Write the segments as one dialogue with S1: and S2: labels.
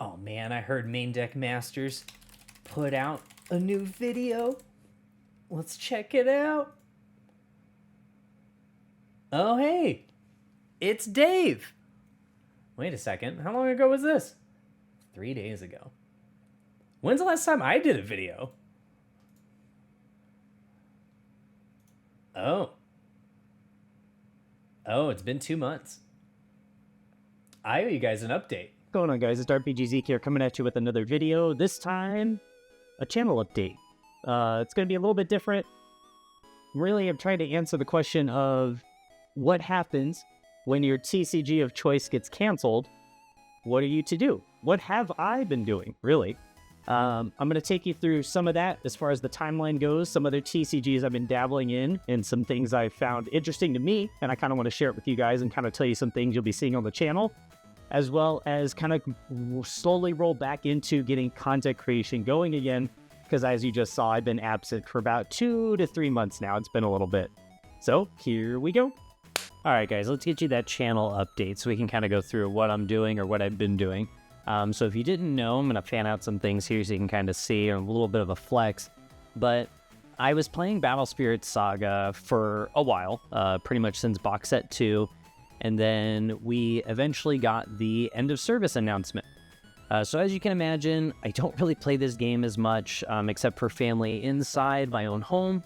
S1: Oh man, I heard Maindeck Masters put out a new video. Let's check it out. Oh hey, it's Dave. Wait a second, how long ago was this? 3 days ago. When's the last time I did a video? Oh, it's been 2 months. I owe you guys an update.
S2: What's going on, guys? It's RPGZeke here, coming at you with another video. This time, a channel update. It's going to be a little bit different. Really, I'm trying to answer the question of what happens when your TCG of choice gets canceled. What are you to do? What have I been doing, really? I'm going to take you through some of that as far as the timeline goes, some other TCGs I've been dabbling in, and some things I found interesting to me, and I kind of want to share it with you guys and kind of tell you some things you'll be seeing on the channel, as well as kind of slowly roll back into getting content creation going again, because as you just saw, I've been absent for about 2 to 3 months now. It's been a little bit. So here we go. All right, guys, let's get you that channel update so we can kind of go through what I'm doing or what I've been doing. So if you didn't know, I'm going to fan out some things here so you can kind of see a little bit of a flex. But I was playing Spirits Saga for a while, pretty much since box set 2. And then we eventually got the end of service announcement. So as you can imagine, I don't really play this game as much, except for family inside my own home,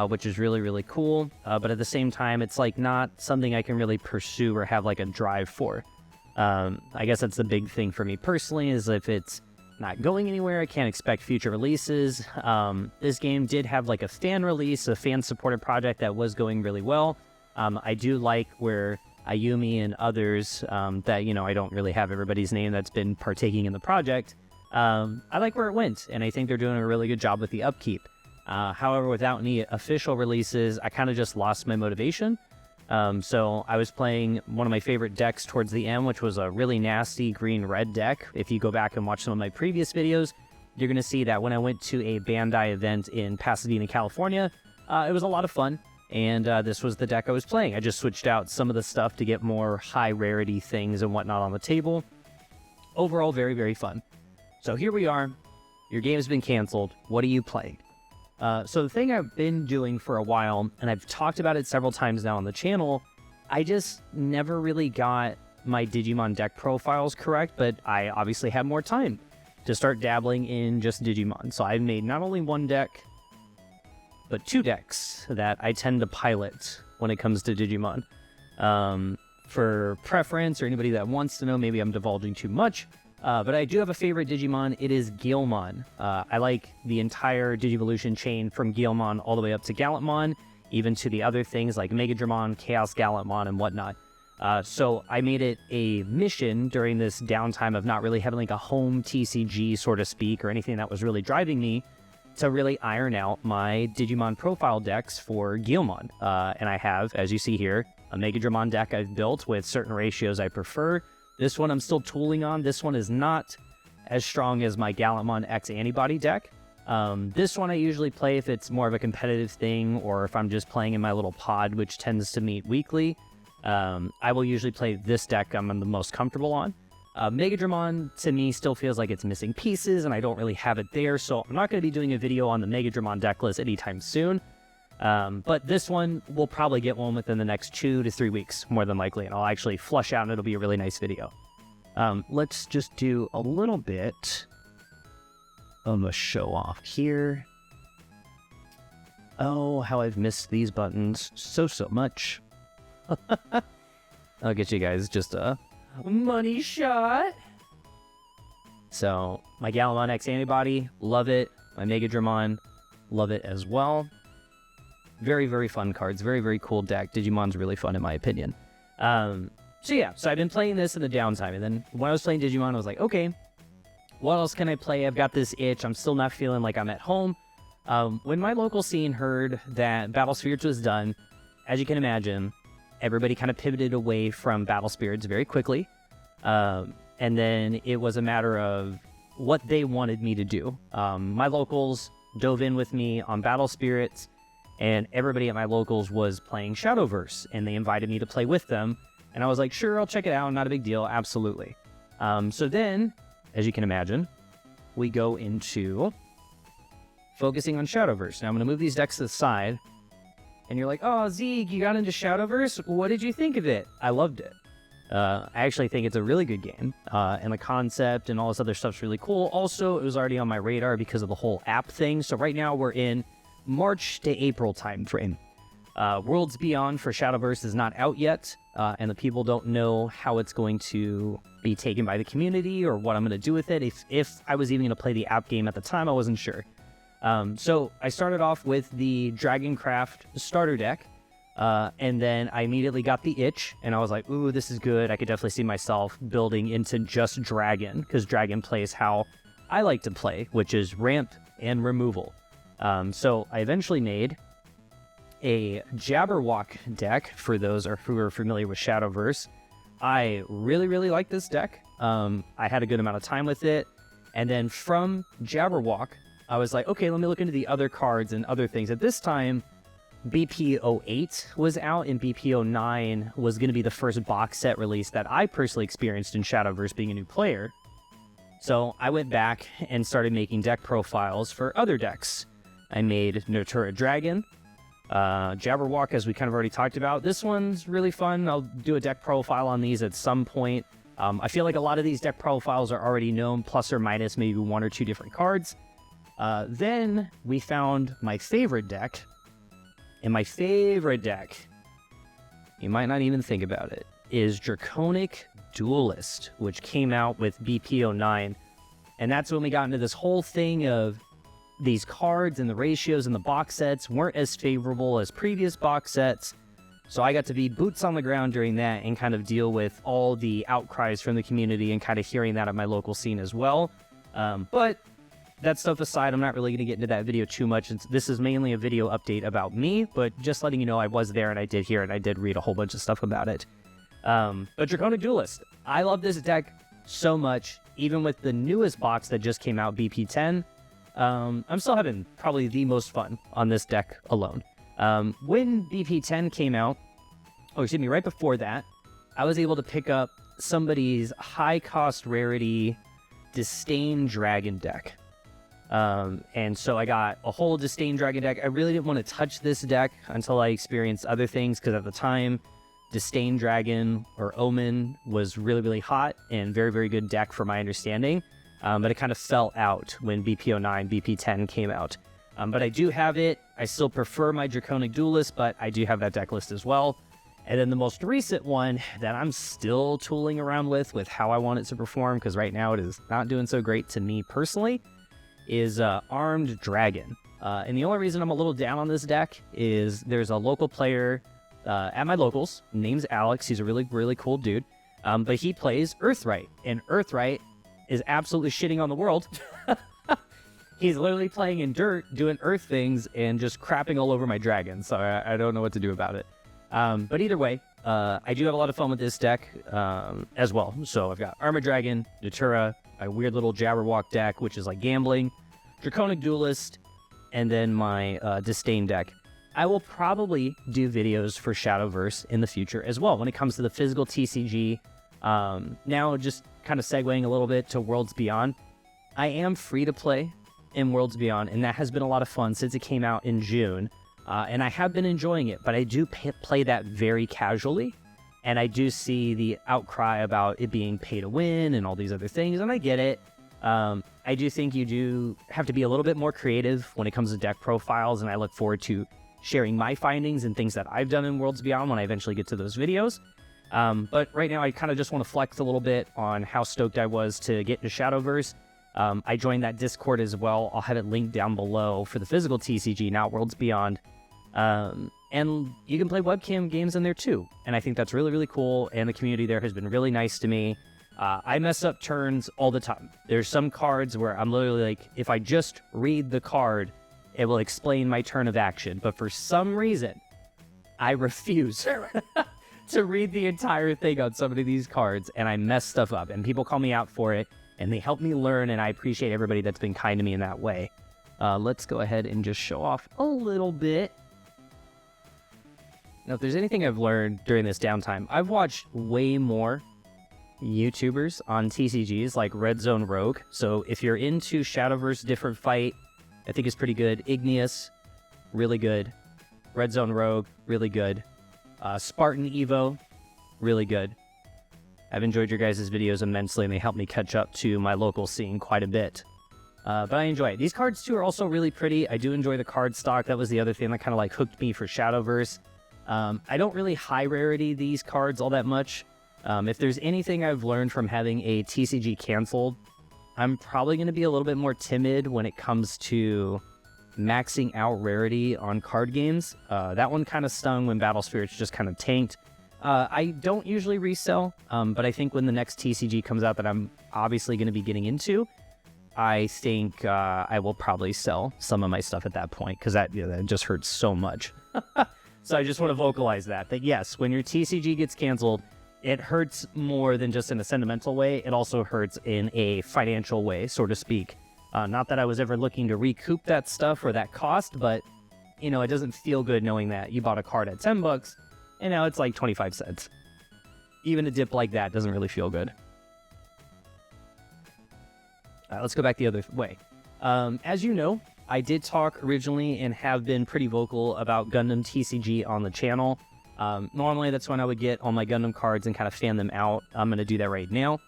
S2: which is really, really cool. But at the same time, it's like not something I can really pursue or have like a drive for. I guess that's the big thing for me personally, is if it's not going anywhere, I can't expect future releases. This game did have like a fan release, a fan-supported project that was going really well. I do like where Ayumi and others that, you know, I don't really have everybody's name that's been partaking in the project. I like where it went, and I think they're doing a really good job with the upkeep. However, without any official releases, I kind of just lost my motivation. So I was playing one of my favorite decks towards the end, which was a really nasty green-red deck. If you go back and watch some of my previous videos, you're going to see that when I went to a Bandai event in Pasadena, California, it was a lot of fun. And this was the deck I was playing. I just switched out some of the stuff to get more high rarity things and whatnot on the table. Overall, very, very fun. So here we are. Your game has been canceled. What are you playing? So the thing I've been doing for a while, and I've talked about it several times now on the channel, I just never really got my Digimon deck profiles correct, but I obviously had more time to start dabbling in just Digimon. So I've made not only one deck, but 2 decks that I tend to pilot when it comes to Digimon. For preference, or anybody that wants to know, maybe I'm divulging too much, but I do have a favorite Digimon. It is Guilmon. I like the entire Digivolution chain from Guilmon all the way up to Gallantmon, even to the other things like Megadramon, Chaos Gallantmon, and whatnot. So I made it a mission during this downtime of not really having like a home TCG, so to speak, or anything that was really driving me, to really iron out my Digimon profile decks for Guilmon. And I have, as you see here, a Megadramon deck I've built with certain ratios I prefer. This one I'm still tooling on. This one is not as strong as my Gallantmon X Antibody deck. This one I usually play if it's more of a competitive thing, or if I'm just playing in my little pod, which tends to meet weekly. I will usually play this deck I'm the most comfortable on. Megadramon, to me, still feels like it's missing pieces, and I don't really have it there, so I'm not going to be doing a video on the Megadramon deck list anytime soon. But this one, we'll probably get one within the next 2 to 3 weeks, more than likely, and I'll actually flush out, and it'll be a really nice video. Let's just do a little bit of a show-off here. Oh, how I've missed these buttons so much. I'll get you guys just a money shot. So my Gallantmon X Antibody, love it. My Megadramon, love it as well. Very, very fun cards. Very, very cool deck. Digimon's really fun in my opinion. So yeah, so I've been playing this in the downtime, and then when I was playing Digimon, I was like, okay, what else can I play? I've got this itch. I'm still not feeling like I'm at home. When my local scene heard that Battle Spirits was done, as you can imagine, everybody kind of pivoted away from Battle Spirits very quickly. And then it was a matter of what they wanted me to do. My locals dove in with me on Battle Spirits, and everybody at my locals was playing Shadowverse, and they invited me to play with them. And I was like, sure, I'll check it out. Not a big deal. Absolutely. So then as you can imagine, we go into focusing on Shadowverse. Now I'm going to move these decks to the side, and you're like, oh, Zeke, you got into Shadowverse? What did you think of it? I loved it. I actually think it's a really good game, and the concept and all this other stuff's really cool. Also, it was already on my radar because of the whole app thing. So right now we're in March to April time frame. Worlds Beyond for Shadowverse is not out yet, and the people don't know how it's going to be taken by the community or what I'm going to do with it. If I was even going to play the app game at the time, I wasn't sure. So I started off with the Dragoncraft starter deck, and then I immediately got the itch, and I was like, ooh, this is good. I could definitely see myself building into just Dragon, because Dragon plays how I like to play, which is ramp and removal. So I eventually made a Jabberwock deck for those who are familiar with Shadowverse. I really, really like this deck. I had a good amount of time with it. And then from Jabberwock, I was like, okay, let me look into the other cards and other things. At this time, BP08 was out, and BP09 was going to be the first box set release that I personally experienced in Shadowverse being a new player. So I went back and started making deck profiles for other decks. I made Natura Dragon, Jabberwock, as we kind of already talked about. This one's really fun. I'll do a deck profile on these at some point. I feel like a lot of these deck profiles are already known, plus or minus maybe one or two different cards. Then we found my favorite deck, and my favorite deck, you might not even think about it, is Draconic Duelist, which came out with BP09. And that's when we got into this whole thing of these cards and the ratios and the box sets weren't as favorable as previous box sets. So I got to be boots on the ground during that and kind of deal with all the outcries from the community and kind of hearing that at my local scene as well. But that stuff aside, I'm not really going to get into that video too much. This is mainly a video update about me, but just letting you know I was there and I did hear it. I did read a whole bunch of stuff about it. But Draconic Duelist, I love this deck so much. Even with the newest box that just came out, BP10, I'm still having probably the most fun on this deck alone. When BP10 came out, right before that, I was able to pick up somebody's high cost rarity Disdain Dragon deck. And so I got a whole Disdain Dragon deck. I really didn't want to touch this deck until I experienced other things, because at the time, Disdain Dragon or Omen was really, really hot and very, very good deck for my understanding. But it kind of fell out when BP09, BP10 came out. But I do have it. I still prefer my Draconic Duelist, but I do have that deck list as well. And then the most recent one that I'm still tooling around with how I want it to perform, because right now it is not doing so great to me personally, is Armed Dragon. And the only reason I'm a little down on this deck is there's a local player at my locals, name's Alex. He's a really, really cool dude. But he plays Earthright, and Earthright is absolutely shitting on the world. He's literally playing in dirt, doing earth things, and just crapping all over my dragon. So I don't know what to do about it. But either way, I do have a lot of fun with this deck as well. So I've got Armored Dragon, Natura, my weird little Jabberwock deck, which is like gambling, Draconic Duelist, and then my Disdain deck. I will probably do videos for Shadowverse in the future as well when it comes to the physical TCG. Now, just kind of segueing a little bit to Worlds Beyond, I am free to play in Worlds Beyond, and that has been a lot of fun since it came out in June. And I have been enjoying it, but I do play that very casually, and I do see the outcry about it being pay to win and all these other things, and I get it. I do think you do have to be a little bit more creative when it comes to deck profiles, and I look forward to sharing my findings and things that I've done in Worlds Beyond when I eventually get to those videos. But right now I kind of just want to flex a little bit on how stoked I was to get into Shadowverse. I joined that Discord as well. I'll have it linked down below for the physical TCG, not Worlds Beyond. And you can play webcam games in there too. And I think that's really, really cool. And the community there has been really nice to me. I mess up turns all the time. There's some cards where I'm literally like, if I just read the card, it will explain my turn of action. But for some reason, I refuse to read the entire thing on some of these cards, and I mess stuff up. And people call me out for it, and they help me learn, and I appreciate everybody that's been kind to me in that way. Let's go ahead and just show off a little bit. Now, if there's anything I've learned during this downtime, I've watched way more YouTubers on TCGs like Red Zone Rogue. So if you're into Shadowverse Different Fight, I think it's pretty good. Igneous, really good. Red Zone Rogue, really good. Spartan Evo, really good. I've enjoyed your guys' videos immensely, and they help me catch up to my local scene quite a bit. But I enjoy it. These cards, too, are also really pretty. I do enjoy the card stock. That was the other thing that kind of like hooked me for Shadowverse. I don't really high rarity these cards all that much. If there's anything I've learned from having a TCG canceled, I'm probably going to be a little bit more timid when it comes to maxing out rarity on card games. That one kind of stung when Battle Spirits just kind of tanked. I don't usually resell, but I think when the next TCG comes out that I'm obviously going to be getting into, I think I will probably sell some of my stuff at that point, because that just hurts so much. So I just want to vocalize that yes, when your TCG gets canceled, it hurts more than just in a sentimental way. It also hurts in a financial way, so to speak. Not that I was ever looking to recoup that stuff or that cost, but, it doesn't feel good knowing that you bought a card at $10, and now it's like 25 cents. Even a dip like that doesn't really feel good. Let's go back the other way. As you know, I did talk originally and have been pretty vocal about Gundam TCG on the channel. Normally, that's when I would get all my Gundam cards and kind of fan them out. I'm going to do that right now.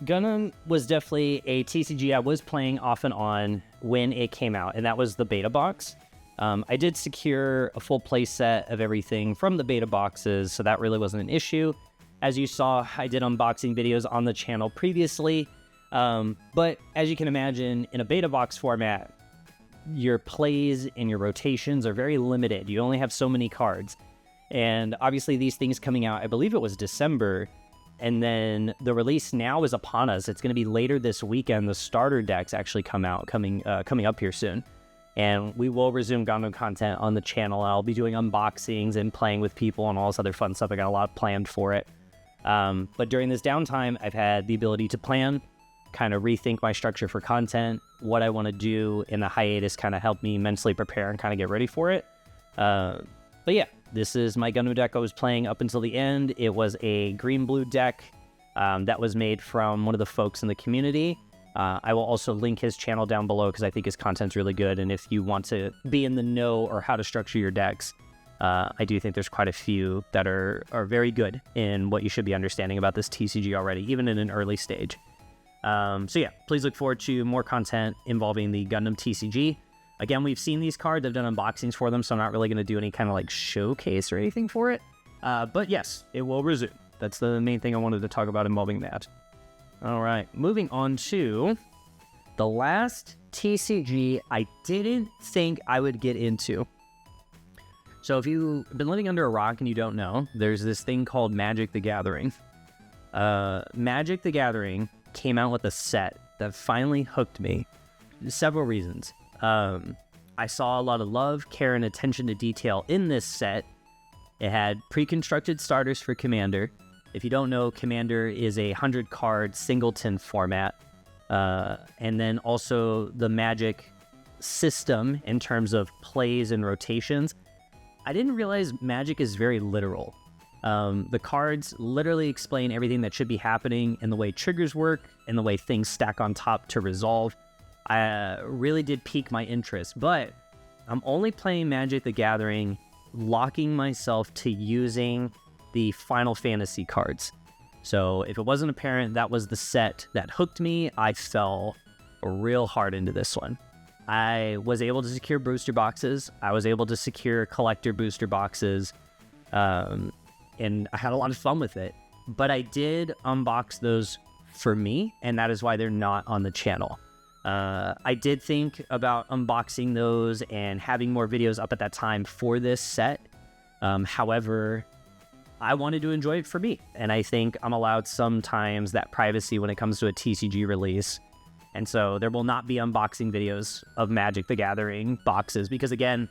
S2: Gundam was definitely a TCG I was playing off and on when it came out, and that was the beta box. I did secure a full play set of everything from the beta boxes, so that really wasn't an issue. As you saw, I did unboxing videos on the channel previously, but as you can imagine, in a beta box format, your plays and your rotations are very limited. You only have so many cards. And obviously these things coming out, I believe it was December, and then the release now is upon us. It's going to be later this weekend. The starter decks actually coming up here soon. And we will resume Gundam content on the channel. I'll be doing unboxings and playing with people and all this other fun stuff. I got a lot planned for it. But during this downtime, I've had the ability to plan, kind of rethink my structure for content, what I want to do in the hiatus, kind of help me mentally prepare and kind of get ready for it. But yeah, this is my Gundam deck I was playing up until the end. It was a green-blue deck that was made from one of the folks in the community. I will also link his channel down below because I think his content's really good. And if you want to be in the know or how to structure your decks, I do think there's quite a few that are very good in what you should be understanding about this TCG already, even in an early stage. So yeah, please look forward to more content involving the Gundam TCG. Again, we've seen these cards. I've done unboxings for them, so I'm not really going to do any kind of like showcase or anything for it. But yes, it will resume. That's the main thing I wanted to talk about involving that. All right, moving on to the last TCG I didn't think I would get into. So if you've been living under a rock and you don't know, there's this thing called Magic the Gathering. Magic the Gathering came out with a set that finally hooked me. Several reasons. I saw a lot of love, care, and attention to detail in this set. It had pre-constructed starters for Commander. If you don't know, Commander is a 100-card singleton format. And then also the Magic system in terms of plays and rotations. I didn't realize Magic is very literal. The cards literally explain everything that should be happening and the way triggers work and the way things stack on top to resolve. I really did pique my interest, but I'm only playing Magic the Gathering, locking myself to using the Final Fantasy cards. So if it wasn't apparent that was the set that hooked me, I fell real hard into this one. I was able to secure booster boxes. I was able to secure collector booster boxes. And I had a lot of fun with it. But I did unbox those for me, and that is why they're not on the channel. I did think about unboxing those and having more videos up at that time for this set. However, I wanted to enjoy it for me, and I think I'm allowed sometimes that privacy when it comes to a TCG release. And so there will not be unboxing videos of Magic the Gathering boxes because, again,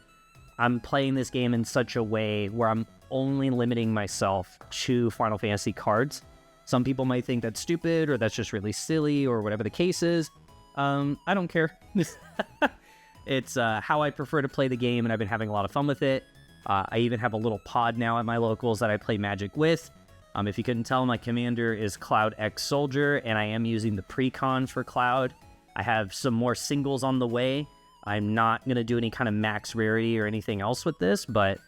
S2: I'm playing this game in such a way where I'm only limiting myself to Final Fantasy cards. Some people might think that's stupid or that's just really silly or whatever the case is. I don't care. It's how I prefer to play the game, and I've been having a lot of fun with it. I even have a little pod now at my locals that I play Magic with. If you couldn't tell, my commander is Cloud X Soldier, and I am using the Precon for Cloud. I have some more singles on the way. I'm not going to do any kind of max rarity or anything else with this, but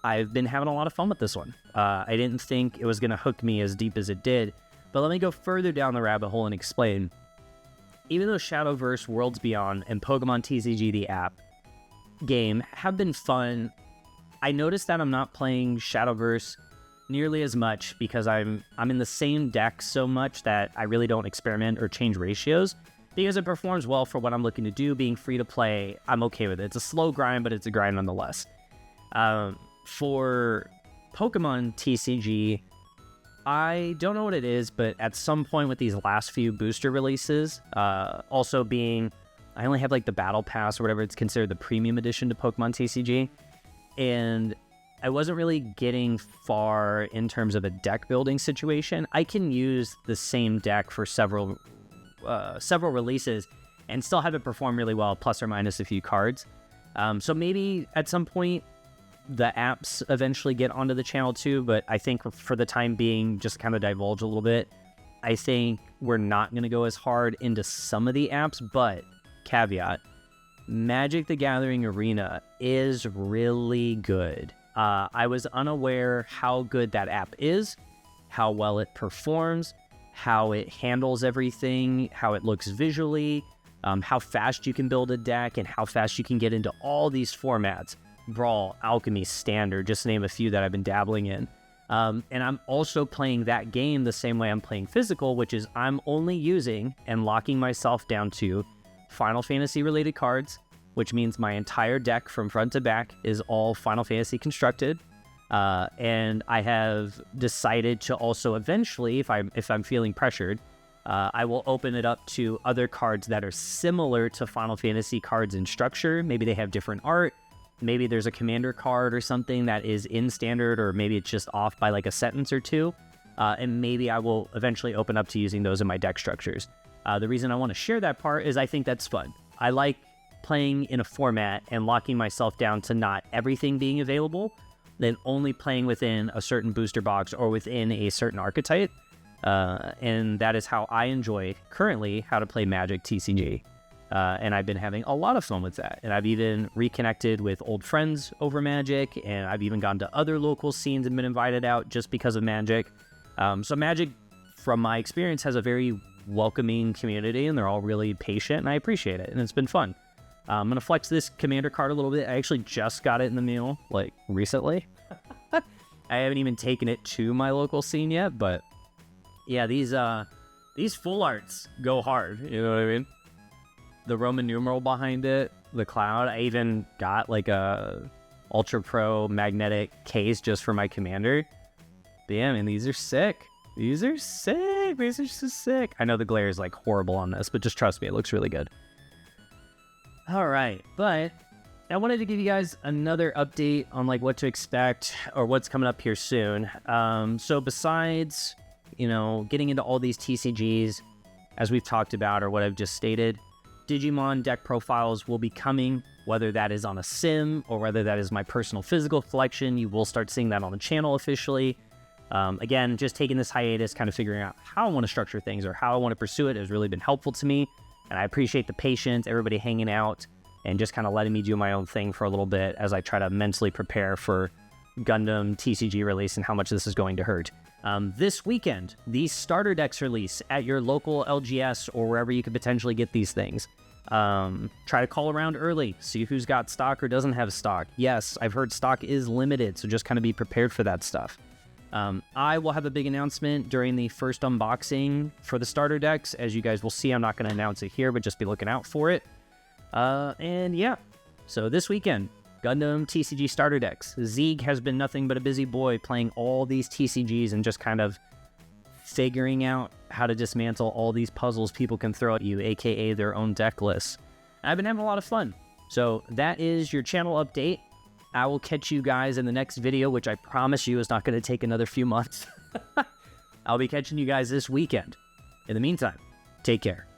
S2: I've been having a lot of fun with this one. I didn't think it was going to hook me as deep as it did, but let me go further down the rabbit hole and explain. Even though Shadowverse, Worlds Beyond, and Pokemon TCG, the app game, have been fun, I noticed that I'm not playing Shadowverse nearly as much because I'm in the same deck so much that I really don't experiment or change ratios because it performs well for what I'm looking to do. Being free to play, I'm okay with it. It's a slow grind, but it's a grind nonetheless. For Pokemon TCG, I don't know what it is, but at some point with these last few booster releases, also being, I only have like the Battle Pass or whatever it's considered, the premium edition to Pokemon TCG, and I wasn't really getting far in terms of a deck building situation. I can use the same deck for several releases and still have it perform really well, plus or minus a few cards. So maybe at some point the apps eventually get onto the channel too, but I think for the time being, just kind of divulge a little bit, I think we're not going to go as hard into some of the apps, but caveat, Magic the Gathering Arena is really good. I was unaware how good that app is, how well it performs, how it handles everything, how it looks visually, how fast you can build a deck, and how fast you can get into all these formats. Brawl, Alchemy, Standard, just to name a few that I've been dabbling in. And I'm also playing that game the same way I'm playing Physical, which is I'm only using and locking myself down to Final Fantasy related cards, which means my entire deck from front to back is all Final Fantasy constructed. And I have decided to also eventually, if I'm feeling pressured, I will open it up to other cards that are similar to Final Fantasy cards in structure. Maybe they have different art. Maybe there's a commander card or something that is in standard, or maybe it's just off by like a sentence or two. And maybe I will eventually open up to using those in my deck structures. The reason I want to share that part is I think that's fun. I like playing in a format and locking myself down to not everything being available, then only playing within a certain booster box or within a certain archetype. And that is how I enjoy currently how to play Magic TCG. And I've been having a lot of fun with that. And I've even reconnected with old friends over Magic, and I've even gone to other local scenes and been invited out just because of Magic. So Magic, from my experience, has a very welcoming community, and they're all really patient, and I appreciate it, and it's been fun. I'm going to flex this commander card a little bit. I actually just got it in the mail, like, recently. I haven't even taken it to my local scene yet, but yeah, these full arts go hard, you know what I mean? The Roman numeral behind it, the cloud. I even got like a Ultra Pro magnetic case just for my commander. But yeah, man, these are sick. These are sick. These are so sick. I know the glare is like horrible on this, but just trust me, it looks really good. All right, but I wanted to give you guys another update on like what to expect or what's coming up here soon. So besides, getting into all these TCGs, as we've talked about or what I've just stated, Digimon deck profiles will be coming, whether that is on a sim or whether that is my personal physical collection. You will start seeing that on the channel officially. Again, just taking this hiatus, kind of figuring out how I want to structure things or how I want to pursue it has really been helpful to me. And I appreciate the patience, everybody hanging out, and just kind of letting me do my own thing for a little bit as I try to mentally prepare for Gundam TCG release and how much this is going to hurt. This weekend, the starter decks release at your local LGS or wherever you could potentially get these things. Try to call around early, see who's got stock or doesn't have stock. Yes, I've heard stock is limited, so just kind of be prepared for that stuff. I will have a big announcement during the first unboxing for the starter decks. As you guys will see, I'm not going to announce it here, but just be looking out for it. And yeah, so this weekend, Gundam TCG starter decks. Zeeg has been nothing but a busy boy playing all these TCGs and just kind of figuring out how to dismantle all these puzzles people can throw at you, aka their own deck lists. I've been having a lot of fun. So that is your channel update. I will catch you guys in the next video, which I promise you is not going to take another few months. I'll be catching you guys this weekend. In the meantime, take care.